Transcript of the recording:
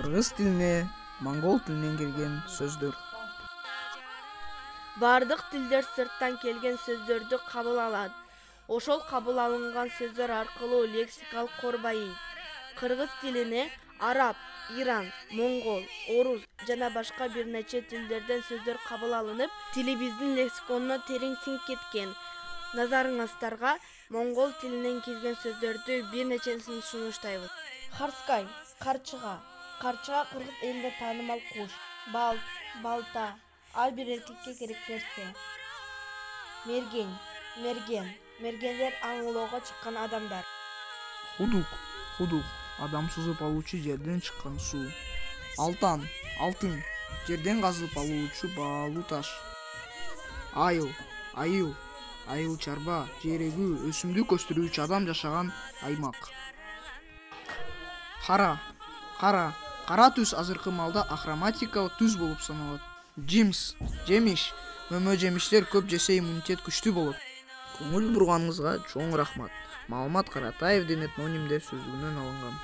Кыргыз тилине моңгол тилинен келген сөздөр. Бардык тилдер сырттан келген сөздөрдү кабыл алат. Ошол кабыл алынган сөздөр аркылуу лексикалык кор байыйт. Кыргыз тилине араб, иран, моңгол, орус жана башка бир нече тилдерден сөздөр кабыл алынып, тилибиздин лексиконуна терең сиңип кеткен. Назарыңыздарга моңгол тилинен келген сөздөрдү бир нечесин сунуштайбыз. Харскай — карчыга. Карчыга кыргыз элинде таанымал куш. Балт, балта ар бир эркекке керек нерсе. Мерген, мерген. Мергендер аңлоого чыккан адамдар. Худук, худук адам сузуп алуучу жерден чыккан суу. Алтан, алтын жерден казылып алуучу баалуу таш. Айыл, айыл айыл чарба, жерегүү, өсүмдүк өстүрүүчү адам жашаган аймак. Кара, кара түс азыркы маалда ахроматикалык түс болуп саналат. Жимс, жемиш, мөмө жемиштер көп жесе иммунитет күчтүү болот. Көңүл бурганыңызга чоң рахмат. Маалымат Каратаевдин этнонимдер сөздүгүнөн алынган.